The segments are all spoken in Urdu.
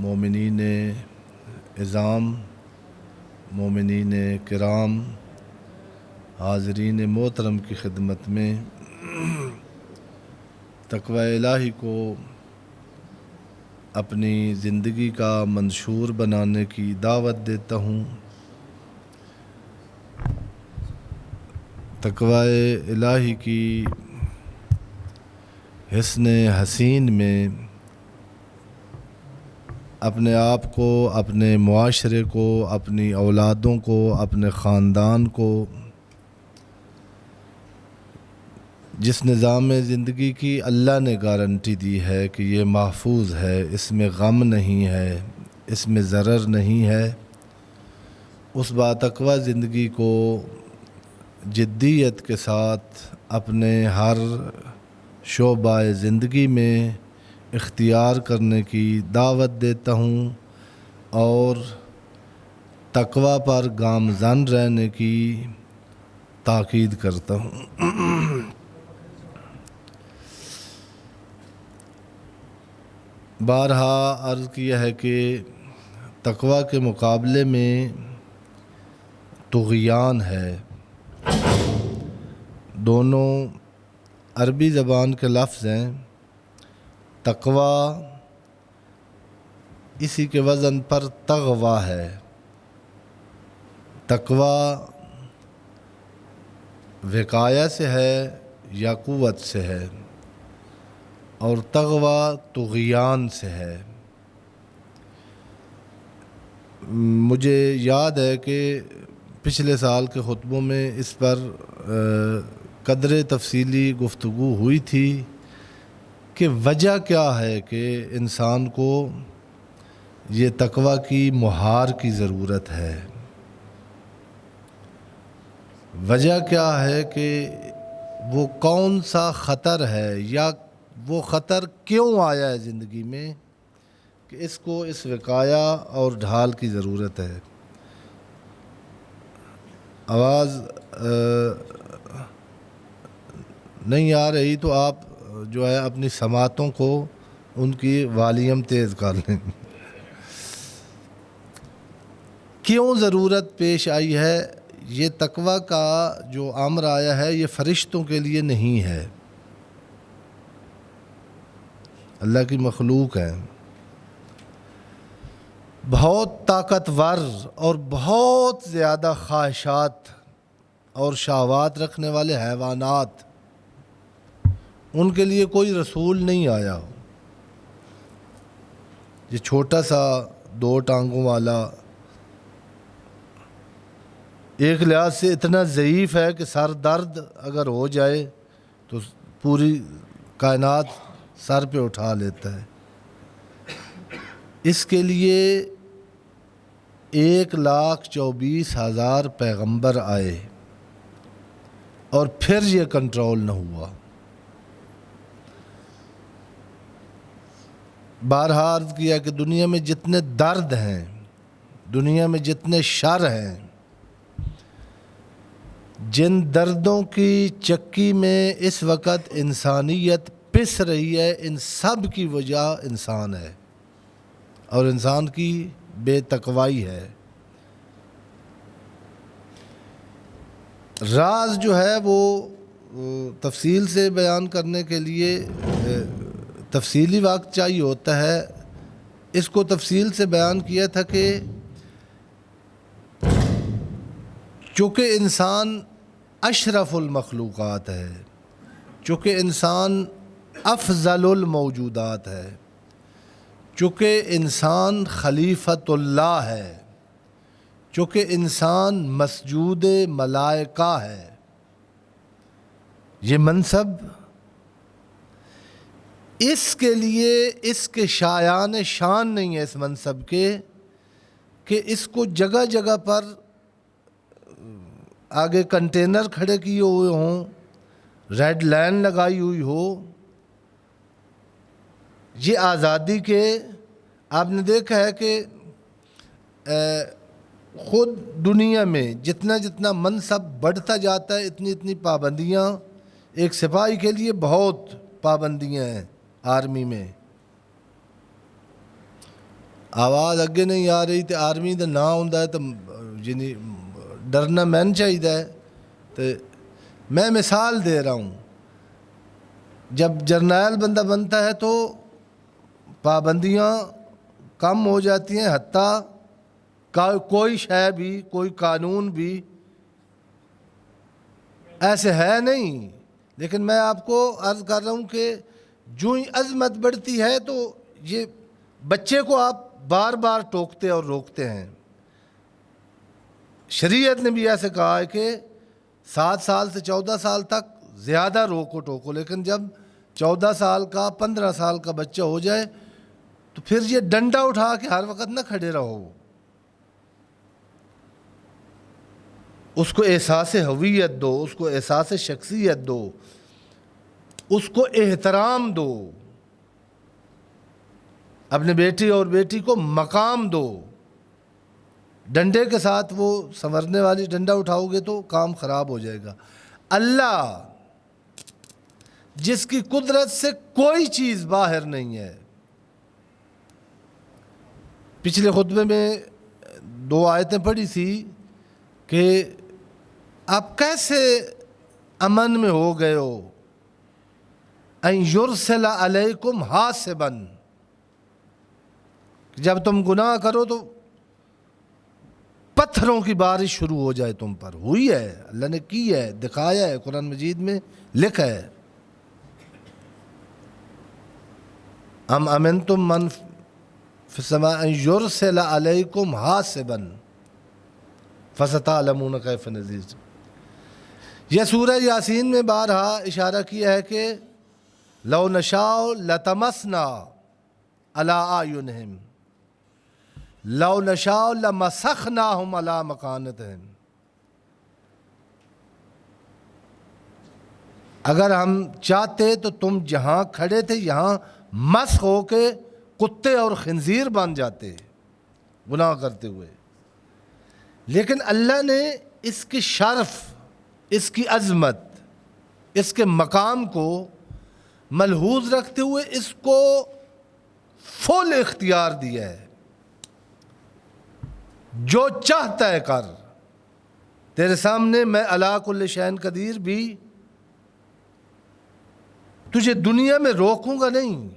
مومنین اعظام، مومنین کرام، حاضرین محترم کی خدمت میں تقوی الہی کو اپنی زندگی کا منشور بنانے کی دعوت دیتا ہوں۔ تقوی الہی کی حسن حسین میں اپنے آپ کو، اپنے معاشرے کو، اپنی اولادوں کو، اپنے خاندان کو جس نظام زندگی کی اللہ نے گارنٹی دی ہے کہ یہ محفوظ ہے، اس میں غم نہیں ہے، اس میں ضرر نہیں ہے، اس باتقوی زندگی کو جدیت کے ساتھ اپنے ہر شعبہ زندگی میں اختیار کرنے کی دعوت دیتا ہوں اور تقوی پر گامزن رہنے کی تاکید کرتا ہوں۔ بارہا عرض کیا ہے کہ تقوی کے مقابلے میں طغیان ہے۔ دونوں عربی زبان کے لفظ ہیں۔ تقوی اسی کے وزن پر تغوی ہے۔ تقوی وقایہ سے ہے یا قوت سے ہے، اور تغوی طغیان سے ہے۔ مجھے یاد ہے کہ پچھلے سال کے خطبوں میں اس پر قدر تفصیلی گفتگو ہوئی تھی کہ وجہ کیا ہے کہ انسان کو یہ تقوی کی مہار کی ضرورت ہے۔ وجہ کیا ہے کہ وہ کون سا خطر ہے یا وہ خطر کیوں آیا ہے زندگی میں کہ اس کو اس وقایہ اور ڈھال کی ضرورت ہے۔ آواز نہیں آ رہی تو آپ جو ہے اپنی سماعتوں کو ان کی والیوم تیز کر لیں۔ کیوں ضرورت پیش آئی ہے؟ یہ تقوی کا جو امر آیا ہے یہ فرشتوں کے لیے نہیں ہے، اللہ کی مخلوق ہے۔ بہت طاقتور اور بہت زیادہ خواہشات اور شہوات رکھنے والے حیوانات، ان کے لیے کوئی رسول نہیں آیا۔ یہ چھوٹا سا 2 ٹانگوں والا ایک لحاظ سے اتنا ضعیف ہے کہ سر درد اگر ہو جائے تو پوری کائنات سر پہ اٹھا لیتا ہے۔ اس کے لیے 1,24,000 پیغمبر آئے اور پھر یہ کنٹرول نہ ہوا۔ بارہا عرض کیا کہ دنیا میں جتنے درد ہیں، دنیا میں جتنے شر ہیں، جن دردوں کی چکی میں اس وقت انسانیت پس رہی ہے، ان سب کی وجہ انسان ہے اور انسان کی بے تقوائی ہے۔ راز جو ہے وہ تفصیل سے بیان کرنے کے لیے تفصیلی وقت چاہیے ہوتا ہے۔ اس کو تفصیل سے بیان کیا تھا کہ چونکہ انسان اشرف المخلوقات ہے، چونکہ انسان افضل الموجودات ہے، چونکہ انسان خلیفۃ اللہ ہے، چونکہ انسان مسجود ملائکہ ہے، یہ منصب اس کے لیے اس کے شایان شان نہیں ہے اس منصب کے کہ اس کو جگہ جگہ پر آگے کنٹینر کھڑے کیے ہوئے ہوں، ریڈ لائن لگائی ہوئی ہو۔ یہ آزادی کے آپ نے دیکھا ہے کہ خود دنیا میں جتنا جتنا منصب بڑھتا جاتا ہے اتنی اتنی پابندیاں، ایک سپاہی کے لیے بہت پابندیاں ہیں آرمی میں، آواز اگے نہیں آ رہی تو آرمی کا نام ہوندا ہے تو یعنی ڈرنا مین چاہیے ہے. تو میں مثال دے رہا ہوں، جب جرنیل بندہ بنتا ہے تو پابندیاں کم ہو جاتی ہیں، حتیٰ کوئی شے بھی، کوئی قانون بھی ایسے ہے نہیں. لیکن میں آپ کو عرض کر رہا ہوں کہ جو ہی عظمت بڑھتی ہے تو یہ بچے کو آپ بار بار ٹوکتے اور روکتے ہیں. شریعت نے بھی ایسے کہا ہے کہ 7 سال سے 14 سال تک زیادہ روکو ٹوکو، لیکن جب 14 سال کا 15 سال کا بچہ ہو جائے تو پھر یہ ڈنڈا اٹھا کے ہر وقت نہ کھڑے رہو. اس کو احساس ہویت دو، اس کو احساس شخصیت دو، اس کو احترام دو، اپنے بیٹی اور بیٹی کو مقام دو. ڈنڈے کے ساتھ وہ سنورنے والی ڈنڈا اٹھاؤ گے تو کام خراب ہو جائے گا. اللہ جس کی قدرت سے کوئی چیز باہر نہیں ہے. پچھلے خطبے میں 2 آیتیں پڑھی تھی کہ آپ کیسے امن میں ہو گئے ہو. ان یرسل علیکم حاسبا، جب تم گناہ کرو تو پتھروں کی بارش شروع ہو جائے تم پر. ہوئی ہے، اللہ نے کی ہے، دکھایا ہے، قرآن مجید میں لکھا ہے. ام امنتم من فی السماء ان یرسل علیکم حاسبا فستعلمون کیف نذیر. یہ سورہ یاسین میں بارہا اشارہ کیا ہے کہ لو نشاء لطمسنا علی اعینہم لو نشاء لمسخناہم علی مکانتہم. اگر ہم چاہتے تو تم جہاں کھڑے تھے یہاں مسخ ہو کے کتے اور خنزیر بن جاتے گناہ کرتے ہوئے. لیکن اللہ نے اس کی شرف، اس کی عظمت، اس کے مقام کو ملحوظ رکھتے ہوئے اس کو فل اختیار دیا ہے. جو چاہتا ہے کر. تیرے سامنے میں علی کل شیء قدیر بھی تجھے دنیا میں روکوں گا نہیں.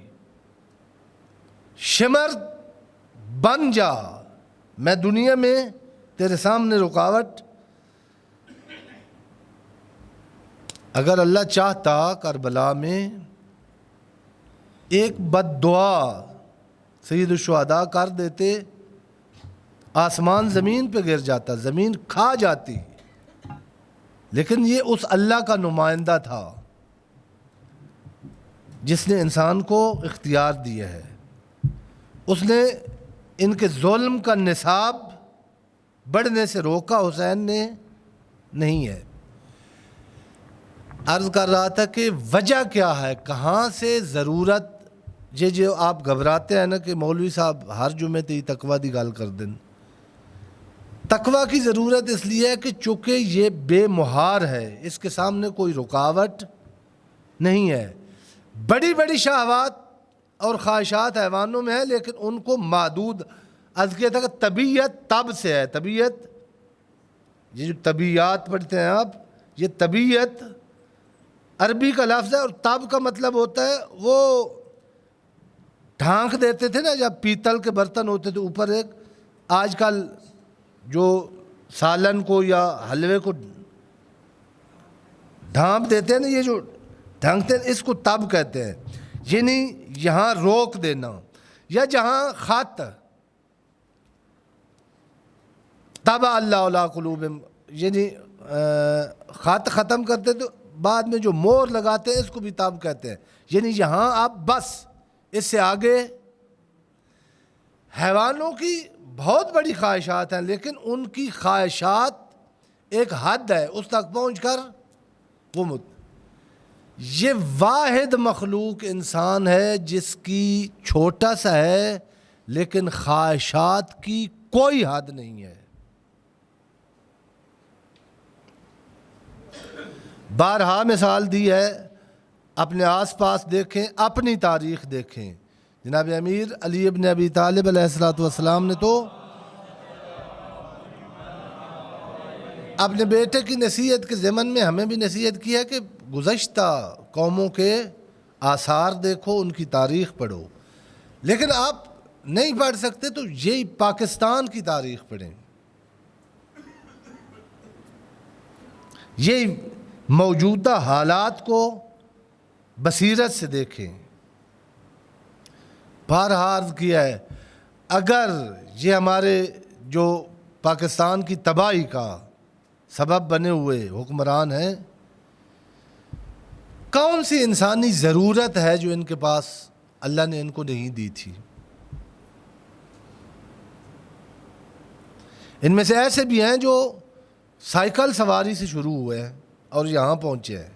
شمر بن جا، میں دنیا میں تیرے سامنے رکاوٹ. اگر اللہ چاہتا کربلا میں ایک بد دعا سید الشہداء کر دیتے، آسمان زمین پہ گر جاتا، زمین کھا جاتی. لیکن یہ اس اللہ کا نمائندہ تھا جس نے انسان کو اختیار دیا ہے. اس نے ان کے ظلم کا نصاب بڑھنے سے روکا، حسین نے نہیں ہے. عرض کر رہا تھا کہ وجہ کیا ہے، کہاں سے ضرورت. یہ جو آپ گھبراتے ہیں نا کہ مولوی صاحب ہر جمعے تے تقوی دی گل کر دیں. تقوی کی ضرورت اس لیے ہے کہ چونکہ یہ بے مہار ہے، اس کے سامنے کوئی رکاوٹ نہیں ہے. بڑی بڑی شہوات اور خواہشات حیوانوں میں ہے، لیکن ان کو محدود. عرض کیا تھا کہ طبیعت تب سے ہے. طبیعت، یہ جو طبیعیات پڑھتے ہیں آپ، یہ طبیعت عربی کا لفظ ہے، اور تب کا مطلب ہوتا ہے وہ ڈھانک دیتے تھے نا، جب پیتل کے برتن ہوتے تھے اوپر ایک. آج کل جو سالن کو یا حلوے کو ڈھانپ دیتے ہیں نا، یہ جو ڈھانکتے ہیں اس کو تب کہتے ہیں. یعنی یہاں روک دینا. یا جہاں خط تب اللہ علی قلوبہم، یعنی خط ختم کرتے تو بعد میں جو مور لگاتے ہیں اس کو بھی تب کہتے ہیں. یعنی یہاں آپ بس، اس سے آگے. حیوانوں کی بہت بڑی خواہشات ہیں، لیکن ان کی خواہشات ایک حد ہے، اس تک پہنچ کر وہ یہ واحد مخلوق انسان ہے جس کی چھوٹا سا ہے لیکن خواہشات کی کوئی حد نہیں ہے. بارہا مثال دی ہے، اپنے آس پاس دیکھیں، اپنی تاریخ دیکھیں. جناب امیر علی ابن ابی طالب علیہ الصلوۃ والسلام نے تو اپنے بیٹے کی نصیحت کے ضمن میں ہمیں بھی نصیحت کی ہے کہ گزشتہ قوموں کے آثار دیکھو، ان کی تاریخ پڑھو، لیکن آپ نہیں پڑھ سکتے تو یہی پاکستان کی تاریخ پڑھیں، یہ موجودہ حالات کو بصیرت سے دیکھیں۔ بارہا عرض کیا ہے، اگر یہ ہمارے جو پاکستان کی تباہی کا سبب بنے ہوئے حکمران ہیں، کون سی انسانی ضرورت ہے جو ان کے پاس اللہ نے ان کو نہیں دی تھی؟ ان میں سے ایسے بھی ہیں جو سائیکل سواری سے شروع ہوئے ہیں اور یہاں پہنچے ہیں۔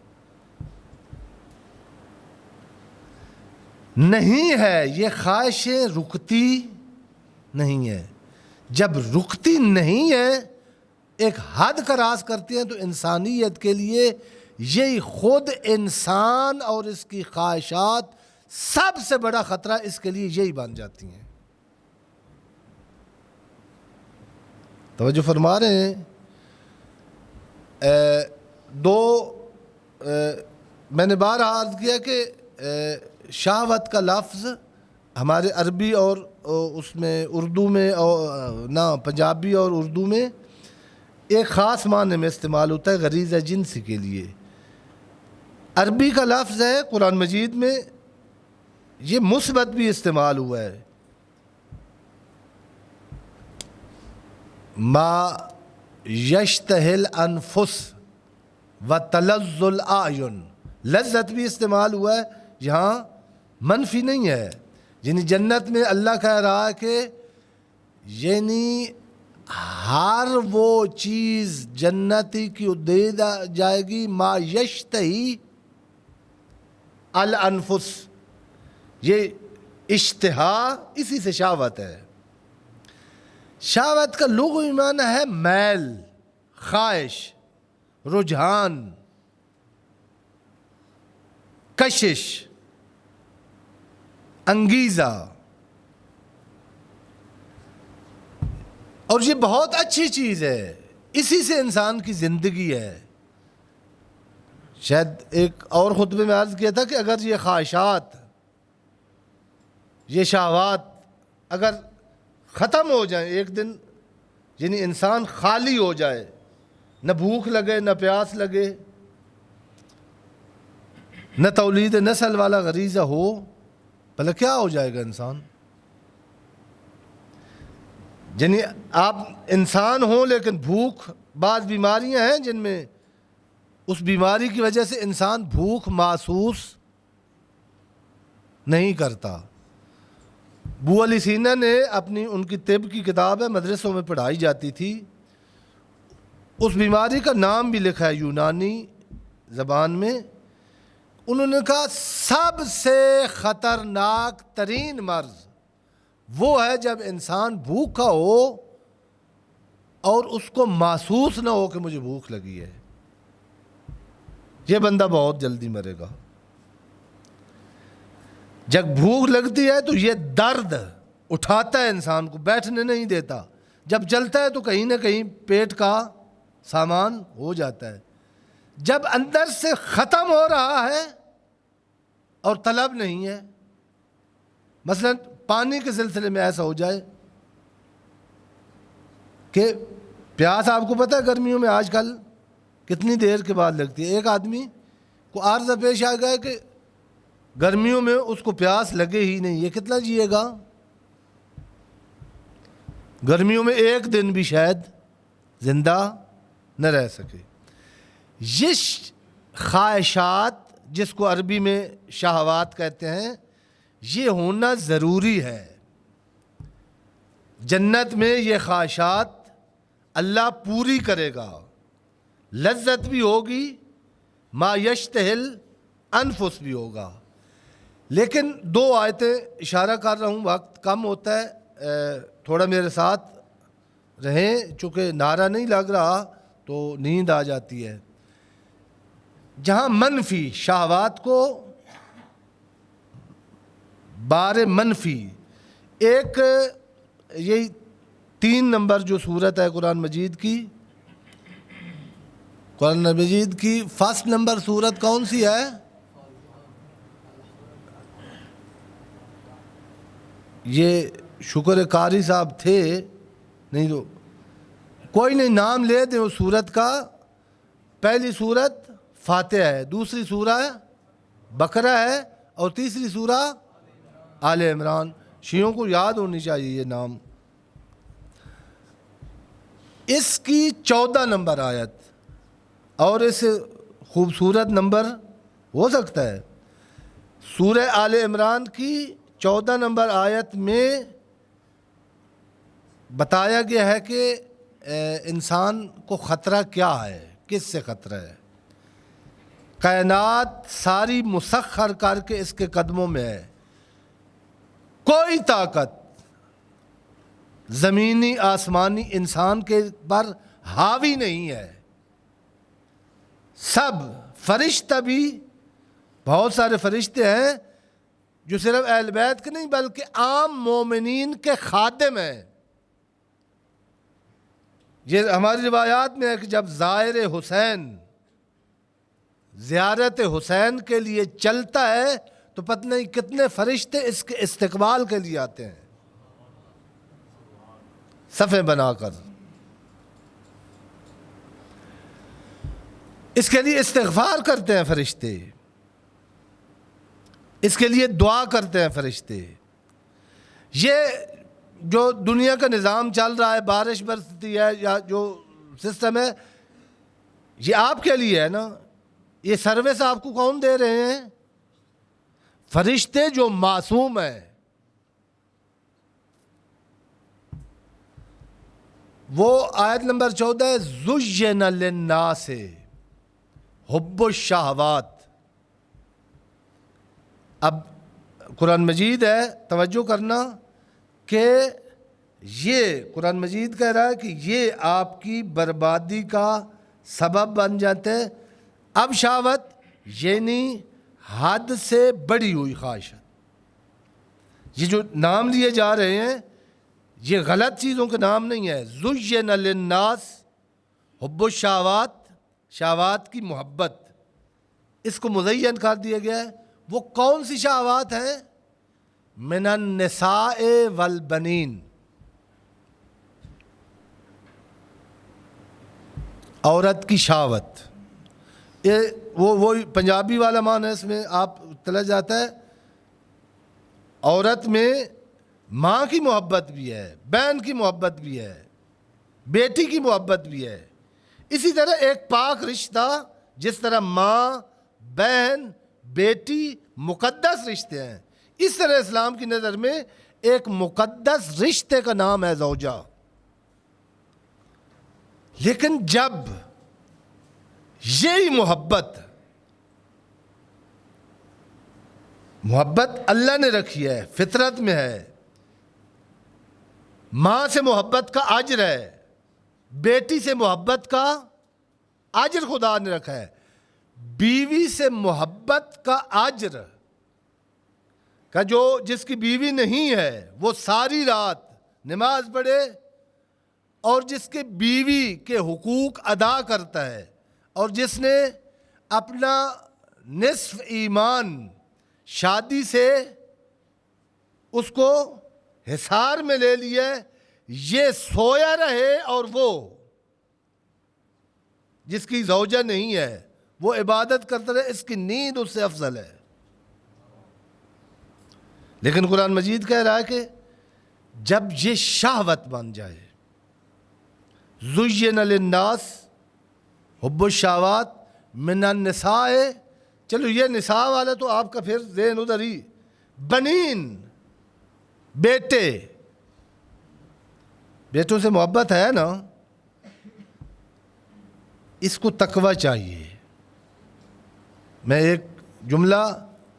نہیں ہے یہ خواہشیں رکتی نہیں ہے، جب رکتی نہیں ہے ایک حد کراس کرتی ہیں تو انسانیت کے لیے یہی خود انسان اور اس کی خواہشات سب سے بڑا خطرہ اس کے لیے یہی بن جاتی ہیں۔ توجہ فرما رہے ہیں؟ میں نے بارہا عرض کیا کہ شہوت کا لفظ ہمارے عربی اور اس میں اردو میں نہ پنجابی اور اردو میں ایک خاص معنی میں استعمال ہوتا ہے غریزہ جنسی کے لیے۔ عربی کا لفظ ہے، قرآن مجید میں یہ مثبت بھی استعمال ہوا ہے، ما یشتہی الانفس و تلذ الاعین، لذت بھی استعمال ہوا ہے، یہاں منفی نہیں ہے۔ یعنی جنت میں اللہ کہہ رہا ہے کہ یعنی ہر وہ چیز جنتی کی دے جائے گی، ما یشتہی الانفس، یہ اشتہا اسی سے شہوت ہے۔ شہوت کا لغوی معنی ہے میل، خواہش، رجحان، کشش، انگیزہ، اور یہ بہت اچھی چیز ہے، اسی سے انسان کی زندگی ہے۔ شاید ایک اور خطبے میں عرض کیا تھا کہ اگر یہ خواہشات، یہ شہوات اگر ختم ہو جائیں ایک دن، یعنی انسان خالی ہو جائے، نہ بھوک لگے نہ پیاس لگے، نہ تولید نسل والا غریزہ ہو، بھلا کیا ہو جائے گا انسان؟ یعنی آپ انسان ہوں لیکن بھوک، بعض بیماریاں ہیں جن میں اس بیماری کی وجہ سے انسان بھوک محسوس نہیں کرتا۔ ابو علی سینا نے اپنی ان کی طب کی کتاب ہے، مدرسوں میں پڑھائی جاتی تھی، اس بیماری کا نام بھی لکھا ہے یونانی زبان میں۔ انہوں نے کہا سب سے خطرناک ترین مرض وہ ہے جب انسان بھوکا ہو اور اس کو محسوس نہ ہو کہ مجھے بھوک لگی ہے، یہ بندہ بہت جلدی مرے گا۔ جب بھوک لگتی ہے تو یہ درد اٹھاتا ہے انسان کو، بیٹھنے نہیں دیتا، جب چلتا ہے تو کہیں نہ کہیں پیٹ کا سامان ہو جاتا ہے۔ جب اندر سے ختم ہو رہا ہے اور طلب نہیں ہے، مثلا پانی کے سلسلے میں ایسا ہو جائے کہ پیاس، آپ کو پتہ ہے گرمیوں میں آج کل کتنی دیر کے بعد لگتی ہے۔ ایک آدمی کو عارضہ پیش آ گیا کہ گرمیوں میں اس کو پیاس لگے ہی نہیں، یہ کتنا جیے گا؟ گرمیوں میں ایک دن بھی شاید زندہ نہ رہ سکے۔ یہ خواہشات جس کو عربی میں شہوات کہتے ہیں، یہ ہونا ضروری ہے۔ جنت میں یہ خواہشات اللہ پوری کرے گا، لذت بھی ہوگی، ما یشتہل انفس بھی ہوگا۔ لیکن دو آیتیں اشارہ کر رہا ہوں، وقت کم ہوتا ہے، تھوڑا میرے ساتھ رہیں، چونکہ نعرہ نہیں لگ رہا تو نیند آ جاتی ہے۔ جہاں منفی شہوات کو بار منفی. ایک یہی 3 نمبر جو صورت ہے قرآن مجید کی، قرآن مجید کی فرسٹ نمبر صورت کون سی ہے؟ یہ شکر قاری صاحب تھے نہیں تو کوئی نہیں نام لے دیں اس صورت کا. پہلی صورت فاتحہ ہے، دوسری سورہ بقرہ ہے، اور تیسری سورہ آل عمران. شیعوں کو یاد ہونی چاہیے یہ نام. اس کی 14 نمبر آیت، اور اس خوبصورت نمبر ہو سکتا ہے. سورہ آل عمران کی 14 نمبر آیت میں بتایا گیا ہے کہ انسان کو خطرہ کیا ہے، کس سے خطرہ ہے. کائنات ساری مسخر کر کے اس کے قدموں میں ہے. کوئی طاقت زمینی آسمانی انسان کے پر حاوی نہیں ہے. سب فرشتہ بھی، بہت سارے فرشتے ہیں جو صرف اہل بیت کے نہیں بلکہ عام مومنین کے خادم ہیں. یہ ہماری روایات میں ہے کہ جب زائر حسین زیارت حسین کے لیے چلتا ہے تو پتہ نہیں کتنے فرشتے اس کے استقبال کے لیے آتے ہیں صفیں بنا کر. اس کے لیے استغفار کرتے ہیں فرشتے، اس کے لیے دعا کرتے ہیں فرشتے. یہ جو دنیا کا نظام چل رہا ہے، بارش برستی ہے یا جو سسٹم ہے، یہ آپ کے لیے ہے نا. یہ سروس آپ کو کون دے رہے ہیں؟ فرشتے جو معصوم ہیں. وہ آیت نمبر 14 ہے، زُيِّنَ لِلنَّاسِ حُبُّ الشہوات. اب قرآن مجید ہے، توجہ کرنا کہ یہ قرآن مجید کہہ رہا ہے کہ یہ آپ کی بربادی کا سبب بن جاتے ہیں. اب شہوت یعنی حد سے بڑی ہوئی خواہشت. یہ جو نام لیے جا رہے ہیں یہ غلط چیزوں کے نام نہیں ہے. زُيِّنَ لِلنَّاسِ حُبُّ الشہوات، شہوات کی محبت، اس کو مزین کر دیا گیا ہے. وہ کون سی شہوات ہیں؟ من النساء والبنین، عورت کی شہوت. وہ پنجابی والا معنی ہے، اس میں آپ چلا جاتا ہے. عورت میں ماں کی محبت بھی ہے، بہن کی محبت بھی ہے، بیٹی کی محبت بھی ہے. اسی طرح ایک پاک رشتہ، جس طرح ماں، بہن، بیٹی مقدس رشتے ہیں، اس طرح اسلام کی نظر میں ایک مقدس رشتے کا نام ہے زوجہ. لیکن جب یہی محبت اللہ نے رکھی ہے، فطرت میں ہے، ماں سے محبت کا اجر ہے، بیٹی سے محبت کا اجر خدا نے رکھا ہے، بیوی سے محبت کا اجر کا جو جس کی بیوی نہیں ہے وہ ساری رات نماز پڑھے اور جس کے بیوی کے حقوق ادا کرتا ہے اور جس نے اپنا نصف ایمان شادی سے اس کو حصار میں لے لیا، یہ سویا رہے اور وہ جس کی زوجہ نہیں ہے وہ عبادت کرتا رہے، اس کی نیند اس سے افضل ہے. لیکن قرآن مجید کہہ رہا ہے کہ جب یہ شہوت بن جائے، زُيِّنَ لِلنَّاسِ حُبُّ الشہوات من النساء، چلو یہ نساء والا تو آپ کا پھر ذہن ادھر ہی، بنین، بیٹے، بیٹوں سے محبت ہے نا. اس کو تقوی چاہیے. میں ایک جملہ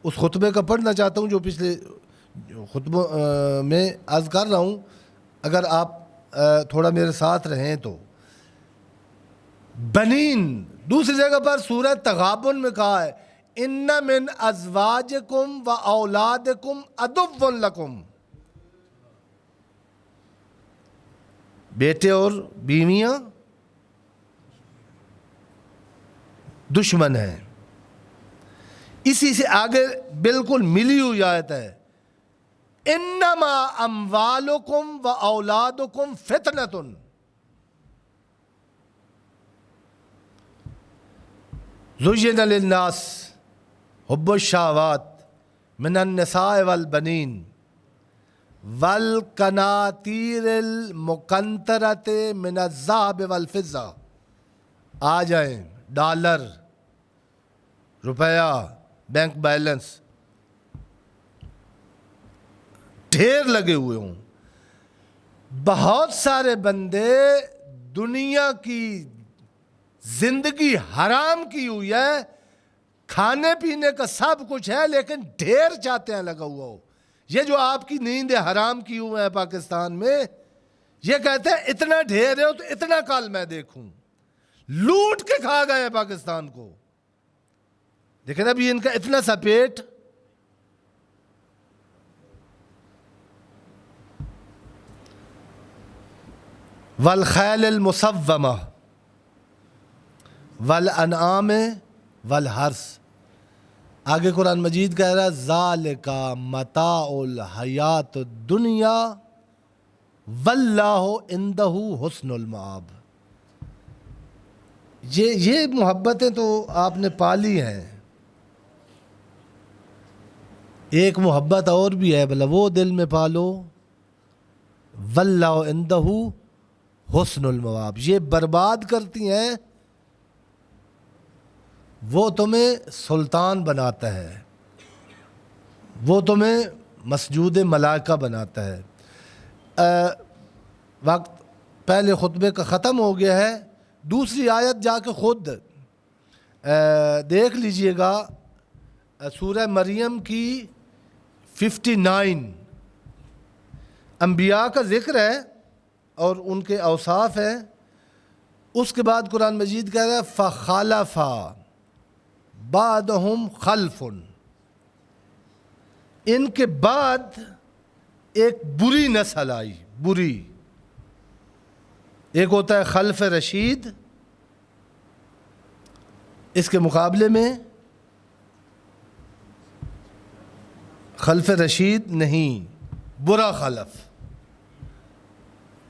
اس خطبے کا پڑھنا چاہتا ہوں جو پچھلے خطبوں میں عرض کر رہا ہوں، اگر آپ تھوڑا میرے ساتھ رہیں تو. بنین دوسری جگہ پر سورہ تغابن میں کہا ہے، ان من ازواجکم و اولادکم عدو لکم، بیٹے اور بیویاں دشمن ہیں. اسی سے آگے بالکل ملی ہوئی آیت ہے، انما اموالکم و اولادکم فتنۃ. زین للناس حب الشہوات من النساء والبنین والقناطیر المقنطرۃ من الذہب والفضہ. آ جائیں ڈالر، روپیہ، بینک بیلنس ڈھیر لگے ہوئے ہوں. بہت سارے بندے دنیا کی زندگی حرام کی ہوئی ہے، کھانے پینے کا سب کچھ ہے لیکن ڈھیر چاہتے ہیں لگا ہوا ہو. یہ جو آپ کی نیند حرام کی ہوئے ہیں پاکستان میں، یہ کہتے ہیں اتنا ڈھیر ہے تو اتنا کال میں دیکھوں. لوٹ کے کھا گئے ہیں پاکستان کو، لیکن ابھی ان کا اتنا سا پیٹ. والخیل المسومہ والانعام والحرث. آگے قرآن مجید کہہ رہا ہے ذالک متاع الحیات الدنیا واللہ عندہ حسن المآب. یہ محبتیں تو آپ نے پالی ہیں. ایک محبت اور بھی ہے، بھلا وہ دل میں پالو، واللہ عندہ حسن المآب. یہ برباد کرتی ہیں، وہ تمہیں سلطان بناتا ہے، وہ تمہیں مسجود ملائکہ بناتا ہے. وقت پہلے خطبے کا ختم ہو گیا ہے. دوسری آیت جا کے خود دیکھ لیجئے گا، سورہ مریم کی 59. انبیاء کا ذکر ہے اور ان کے اوصاف ہیں. اس کے بعد قرآن مجید کہہ رہا ہے فخلف بعدہم خلف. ان کے بعد ایک بری نسل آئی. بری، ایک ہوتا ہے خلف رشید، اس کے مقابلے میں خلف رشید نہیں، برا خلف.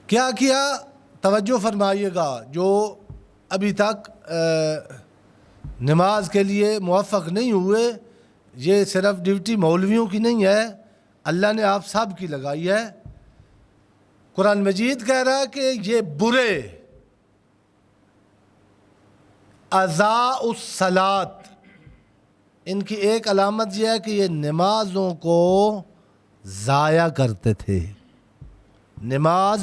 کیا کیا توجہ فرمائیے گا. جو ابھی تک نماز کے لیے موفق نہیں ہوئے، یہ صرف ڈیوٹی مولویوں کی نہیں ہے، اللہ نے آپ سب کی لگائی ہے. قرآن مجید کہہ رہا ہے کہ یہ برے اضاء الصلاۃ، ان کی ایک علامت یہ ہے کہ یہ نمازوں کو ضائع کرتے تھے، نماز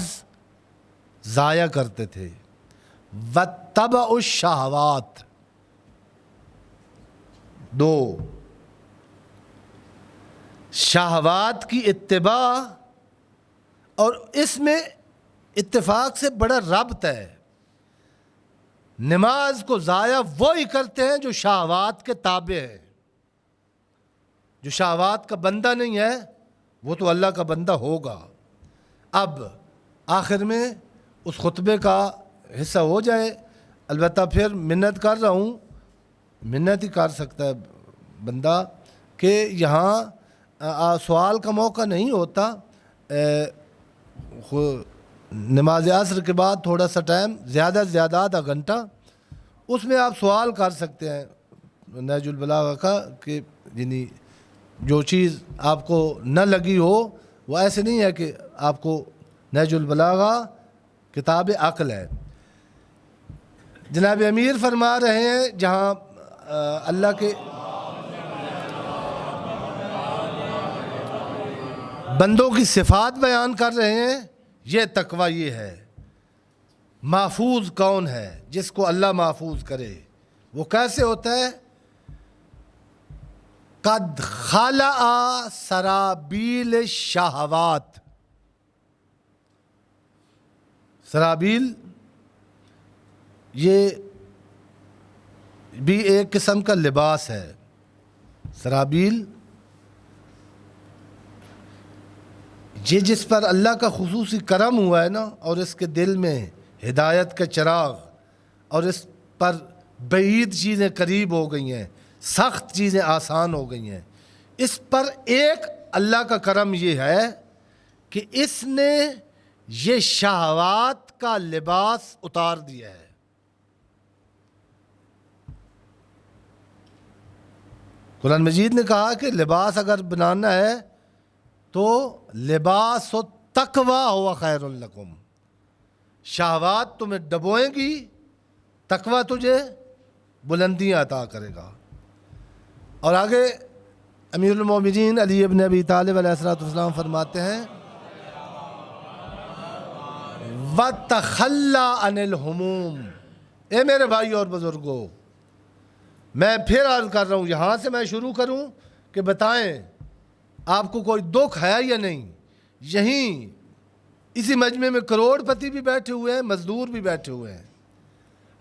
ضائع کرتے تھے. واتبعوا الشہوات. دو، شہوات کی اتباع، اور اس میں اتفاق سے بڑا ربط ہے. نماز کو ضائع وہی کرتے ہیں جو شہوات کے تابع ہیں. جو شہوات کا بندہ نہیں ہے وہ تو اللہ کا بندہ ہوگا. اب آخر میں اس خطبے کا حصہ ہو جائے. البتہ پھر منت کر رہا ہوں، منت ہی کر سکتا ہے بندہ، کہ یہاں سوال کا موقع نہیں ہوتا. نماز عصر کے بعد تھوڑا سا ٹائم، زیادہ سے زیادہ آدھا گھنٹہ، اس میں آپ سوال کر سکتے ہیں نہج البلاغہ کا، کہ یعنی جو چیز آپ کو نہ لگی ہو. وہ ایسے نہیں ہے کہ آپ کو نہج البلاغہ کتاب عقل ہے. جناب امیر فرما رہے ہیں جہاں اللہ کے بندوں کی صفات بیان کر رہے ہیں، یہ تقویٰ یہ ہے. محفوظ کون ہے؟ جس کو اللہ محفوظ کرے. وہ کیسے ہوتا ہے؟ قد خلع سرابیل الشہوات. سرابیل یہ بھی ایک قسم کا لباس ہے. سرابیل یہ جس پر اللہ کا خصوصی کرم ہوا ہے نا، اور اس کے دل میں ہدایت کا چراغ، اور اس پر بعید چیزیں قریب ہو گئی ہیں، سخت چیزیں آسان ہو گئی ہیں، اس پر ایک اللہ کا کرم یہ ہے کہ اس نے یہ شہوات کا لباس اتار دیا ہے۔ قرآن مجید نے کہا کہ لباس اگر بنانا ہے تو لباس و تقوی ہوا خیر لکم، شہوات تمہیں ڈبوئیں گی، تقوی تجھے بلندیاں عطا کرے گا۔ اور آگے امیر المومنین علی ابن ابی طالب علیہ السلام فرماتے ہیں وَتَخَلَّى عَنِ الْهُمُومِ، اے میرے بھائی اور بزرگوں، میں پھر عرض کر رہا ہوں، یہاں سے میں شروع کروں کہ بتائیں آپ کو کوئی دکھ ہے یا نہیں؟ یہیں اسی مجمع میں کروڑ پتی بھی بیٹھے ہوئے ہیں، مزدور بھی بیٹھے ہوئے ہیں،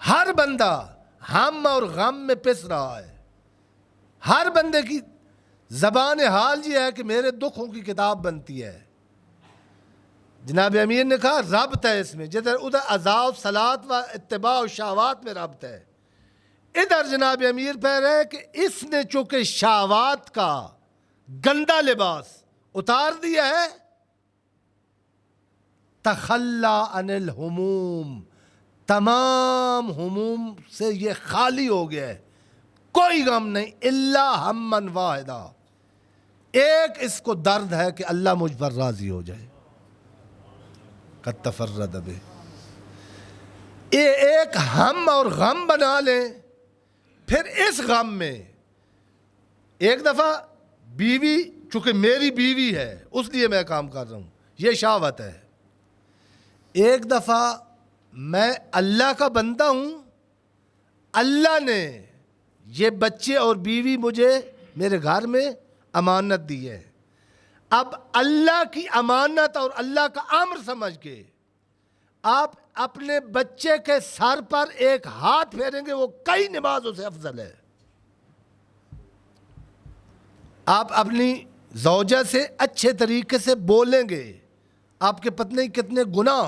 ہر بندہ ہم اور غم میں پس رہا ہے، ہر بندے کی زبان حال یہ ہے کہ میرے دکھوں کی کتاب بنتی ہے۔ جناب امیر نے کہا ربط ہے اس میں، جدھر ادھر عذاب صلات و اتباع و شہوات میں ربط ہے، ادھر جناب امیر پہ رہے کہ اس نے چونکہ شہوات کا گندا لباس اتار دیا ہے، تخلی عن الہموم، تمام ہموم سے یہ خالی ہو گیا ہے، کوئی غم نہیں، الا ہمن واحدہ، ایک اس کو درد ہے کہ اللہ مجھ پر راضی ہو جائے، قد تفرد بہ، ایک ہم اور غم بنا لیں، پھر اس غم میں ایک دفعہ بیوی، چونکہ میری بیوی ہے اس لیے میں کام کر رہا ہوں، یہ شہوت ہے، ایک دفعہ میں اللہ کا بندہ ہوں، اللہ نے یہ بچے اور بیوی مجھے میرے گھر میں امانت دی ہے، اب اللہ کی امانت اور اللہ کا امر سمجھ کے آپ اپنے بچے کے سر پر ایک ہاتھ پھیریں گے، وہ کئی نمازوں سے افضل ہے۔ آپ اپنی زوجہ سے اچھے طریقے سے بولیں گے، آپ کے پتہ نہیں کتنے گناہ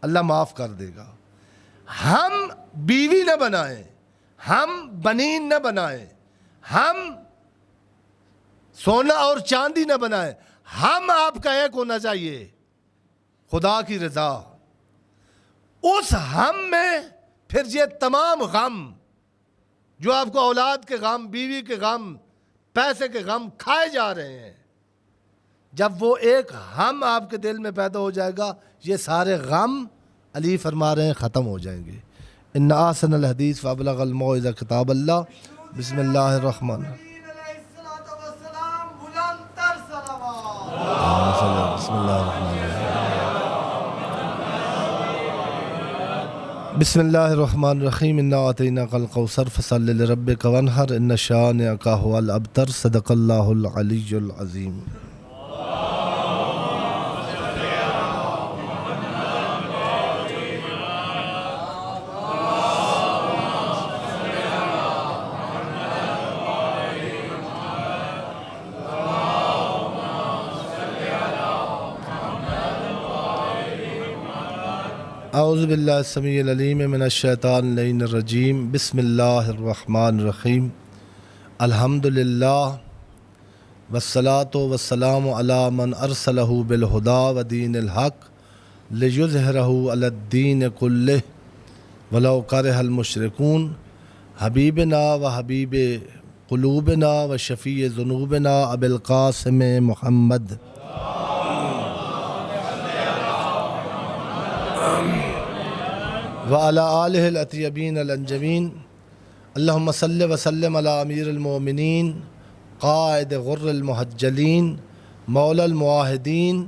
اللہ معاف کر دے گا۔ ہم بیوی نہ بنائیں، ہم بنین نہ بنائیں، ہم سونا اور چاندی نہ بنائیں، ہم آپ کا ایک ہونا چاہیے، خدا کی رضا۔ اس ہم میں پھر یہ تمام غم جو آپ کو اولاد کے غم، بیوی کے غم، پیسے کے غم کھائے جا رہے ہیں، جب وہ ایک ہم آپ کے دل میں پیدا ہو جائے گا، یہ سارے غم علی فرما رہے ہیں ختم ہو جائیں گے۔ ان احسن الحدیث وابلغ الموعظہ کتاب اللہ۔ بسم اللہ الرحمن الرحیم۔ بسم اللہ الرحمن الرحیم۔ بسم اللہ الرحمن الرحیم۔ انا اعطیناک الکوثر فصل لربک وانحر ان شانئک ھو الابتر۔ صدق اللہ العلی العظیم۔ اعوذ باللہ السمیع العلیم من الشیطان اللعین الرجیم۔ بسم اللہ الرحمن الرحیم۔ الحمدللہ والصلاة والسلام علی من ارسلہ بالہدی ودین الحق لیظہرہ علی الدین کلہ ولو کرہ المشرکون۔ حبیبنا و حبیب قلوبنا و شفیع ذنوبنا ابی القاسم محمد وعلی آلہ الاطیبین الانجمین۔ اللہم صلی وسلم علی امیر المومنین قائد غر المحجلین مولا المعاہدین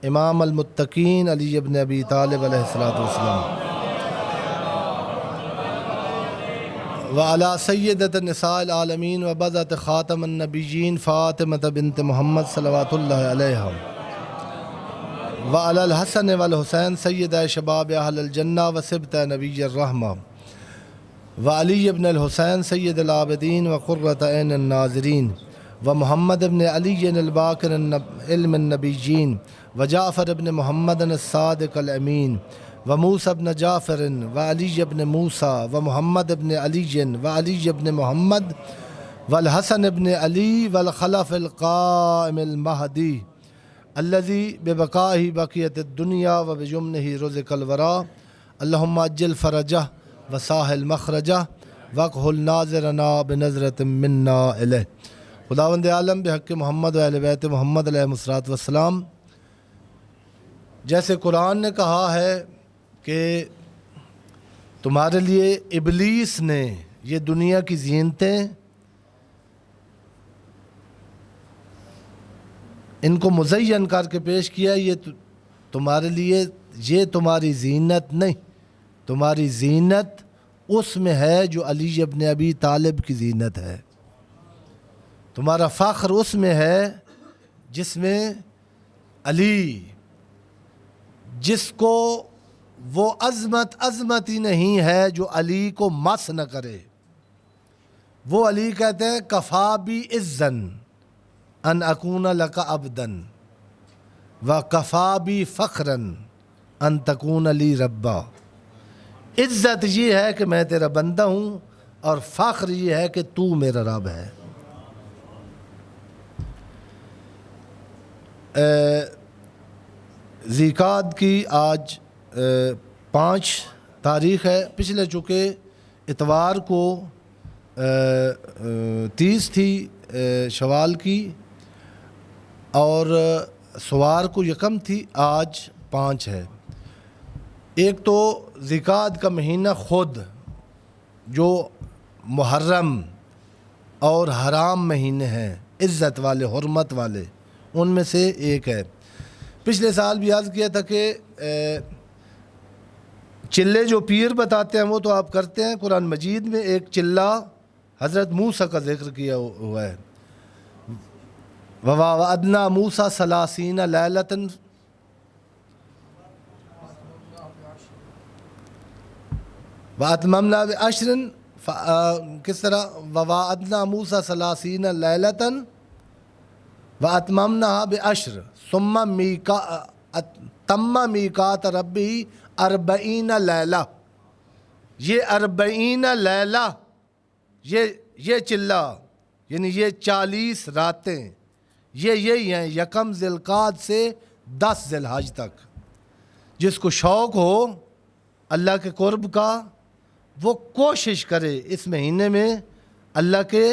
امام المتقین علی ابن ابی طالب علیہ السلام وعلی سیدۃ النساء العالمین وبضعۃ خاتم النبیین فاطمۃ بنت محمد صلوات اللہ علیہا وعلی الحسن والحسین سید شباب اہل الجنہ وصبط نبی الرحمہ وعلی ابن الحسین سید العابدین وقرۃ عین الناظرین ومحمد ابن علی الباقر علم النبیین وجعفر ابن محمد الصادق الامین وموسى ابن جعفر وعلی ابن موسى ومحمد ابن علی وعلی ابن محمد والحسن ابن علی والخلف القائم المہدی الذي ببقائه بقیت الدنیا وبجمنه رزق الورا اللہم عجل فرجہ وساحل مخرجہ وقحل ناظرنا بنظرت منا الیہ۔ خداوند عالم بحق محمد و اہل بیت محمد علیہ الصلوۃ والسلام، جیسے قرآن نے کہا ہے کہ تمہارے لیے ابلیس نے یہ دنیا کی زینتیں ان کو مزین کر کے پیش کیا، یہ تمہارے لیے، یہ تمہاری زینت نہیں، تمہاری زینت اس میں ہے جو علی ابن ابی طالب کی زینت ہے، تمہارا فخر اس میں ہے جس میں علی، جس کو وہ عظمت ہی نہیں ہے جو علی کو مس نہ کرے۔ وہ علی کہتے ہیں کفا بی عزن ان اکون لک عبدن و کفا بی فخرن ان تکون لی ربا۔ عزت یہ ہے کہ میں تیرا بندہ ہوں، اور فخر یہ ہے کہ تو میرا رب ہے۔ ذیقعد کی آج 5 تاریخ ہے، پچھلے چونکہ اتوار کو 30 تھی شوال کی، اور سوار کو 1 تھی، آج 5 ہے۔ ایک تو ذیقعد کا مہینہ خود جو محرم اور حرام مہینے ہیں، عزت والے، حرمت والے، ان میں سے ایک ہے۔ پچھلے سال بھی عرض کیا تھا کہ چلے جو پیر بتاتے ہیں وہ تو آپ کرتے ہیں، قرآن مجید میں ایک چلہ حضرت موسیٰ کا ذکر کیا ہوا ہے، وَوَعَدْنَا مُوسَىٰ 30 لَيْلَةً وَأَتْمَمْنَا بِعَشْرٍ، کس طرح وَوَعَدْنَا مُوسَىٰ 30 لَيْلَةً وَأَتْمَمْنَاهَا بِعَشْرٍ ثُمَّ تَمَّ مِيقَاتَ رَبِّهِ 40 لیلہ۔ یہ 40 لیلہ، یہ چلہ یعنی یہ 40 راتیں، یہی ہیں 1 ذی القعدہ سے 10 ذی الحج تک۔ جس کو شوق ہو اللہ کے قرب کا، وہ کوشش کرے اس مہینے میں اللہ کے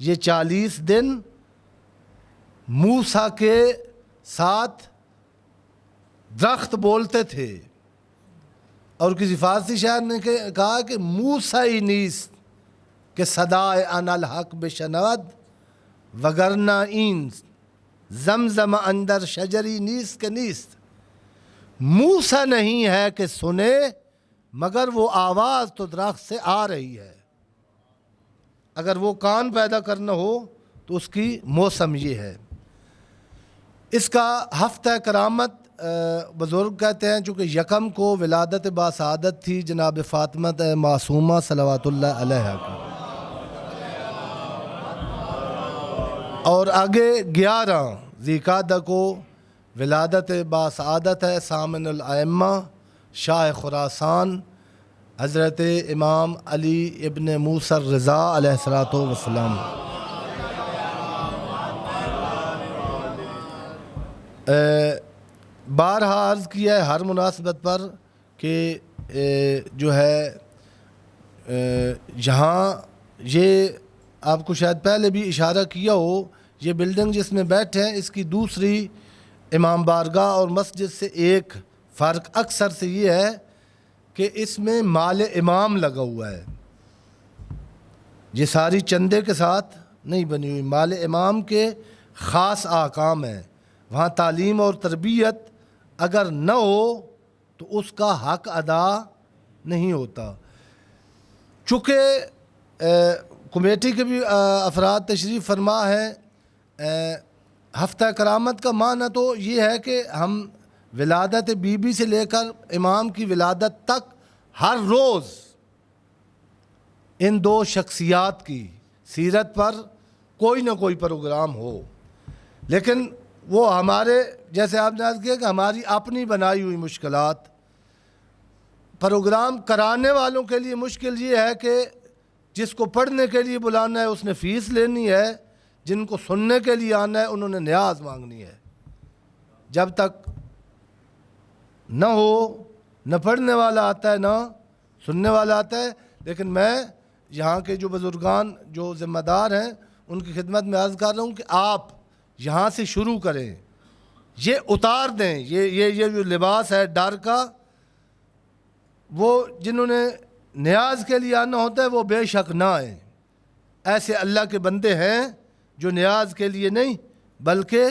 یہ 40 دن موسیٰ کے ساتھ درخت بولتے تھے، اور کسی فارسی شاعر نے کہا کہ موسیٰ نیست کہ صدائے انا الحق بشنود وگرنہ این زمزم اندر شجری نیست کہ نیست۔ موسیٰ نہیں ہے کہ سنے، مگر وہ آواز تو درخت سے آ رہی ہے۔ اگر وہ کان پیدا کرنا ہو تو اس کی موسم یہ ہے۔ اس کا ہفتہ کرامت بزرگ کہتے ہیں چونکہ 1 کو ولادت باسعادت تھی جناب فاطمہ معصومہ صلوات اللہ علیہ کی، اور آگے 11 ذیقعدہ کو ولادت باسعادت ہے ثامن الائمہ شاہ خراسان حضرت امام علی ابن موسیٰ الرضا علیہ الصلوۃ والسلام۔ بارہا عرض کیا ہے ہر مناسبت پر کہ جو ہے یہاں یہ آپ کو شاید پہلے بھی اشارہ کیا ہو، یہ بلڈنگ جس میں بیٹھے ہیں اس کی دوسری امام بارگاہ اور مسجد سے ایک فرق اکثر سے یہ ہے کہ اس میں مال امام لگا ہوا ہے۔ یہ ساری چندے کے ساتھ نہیں بنی ہوئی، مال امام کے خاص احکام ہیں۔ وہاں تعلیم اور تربیت اگر نہ ہو تو اس کا حق ادا نہیں ہوتا۔ چونکہ کمیٹی کے بھی افراد تشریف فرما ہے، ہفتہ کرامت کا معنی تو یہ ہے کہ ہم ولادت بی بی سے لے کر امام کی ولادت تک ہر روز ان دو شخصیات کی سیرت پر کوئی نہ کوئی پروگرام ہو، لیکن وہ ہمارے جیسے آپ نے عرض کیا کہ ہماری اپنی بنائی ہوئی مشکلات، پروگرام کرانے والوں کے لیے مشکل یہ ہے کہ جس کو پڑھنے کے لیے بلانا ہے اس نے فیس لینی ہے، جن کو سننے کے لیے آنا ہے انہوں نے نیاز مانگنی ہے۔ جب تک نہ ہو، نہ پڑھنے والا آتا ہے نہ سننے والا آتا ہے۔ لیکن میں یہاں کے جو بزرگان جو ذمہ دار ہیں ان کی خدمت میں عرض کر رہا ہوں کہ آپ یہاں سے شروع کریں، یہ اتار دیں، یہ جو لباس ہے ڈر کا، وہ جنہوں نے نیاز کے لیے آنا ہوتا ہے وہ بے شک نہ آئیں۔ ایسے اللہ کے بندے ہیں جو نیاز کے لیے نہیں بلکہ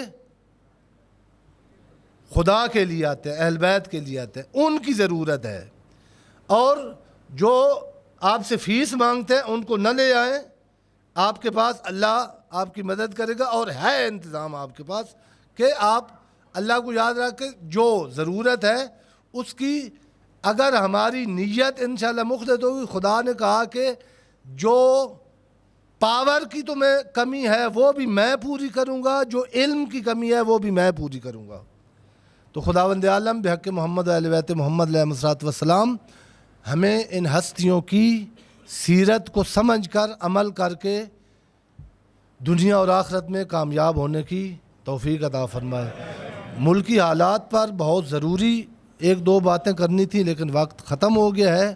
خدا کے لیے آتے ہیں، اہل بیت کے لیے آتے ہیں، ان کی ضرورت ہے۔ اور جو آپ سے فیس مانگتے ہیں ان کو نہ لے آئیں، آپ کے پاس اللہ آپ کی مدد کرے گا، اور ہے انتظام آپ کے پاس کہ آپ اللہ کو یاد رکھیں، جو ضرورت ہے اس کی اگر ہماری نیت انشاءاللہ مخلص ہوگی، خدا نے کہا کہ جو پاور کی تمہیں کمی ہے وہ بھی میں پوری کروں گا، جو علم کی کمی ہے وہ بھی میں پوری کروں گا۔ تو خداوند عالم بحق محمد و اہل بیت محمد علیہ الصلوۃ والسلام ہمیں ان ہستیوں کی سیرت کو سمجھ کر عمل کر کے دنیا اور آخرت میں کامیاب ہونے کی توفیق عطا فرمائے۔ ملکی حالات پر بہت ضروری ایک دو باتیں کرنی تھی لیکن وقت ختم ہو گیا ہے۔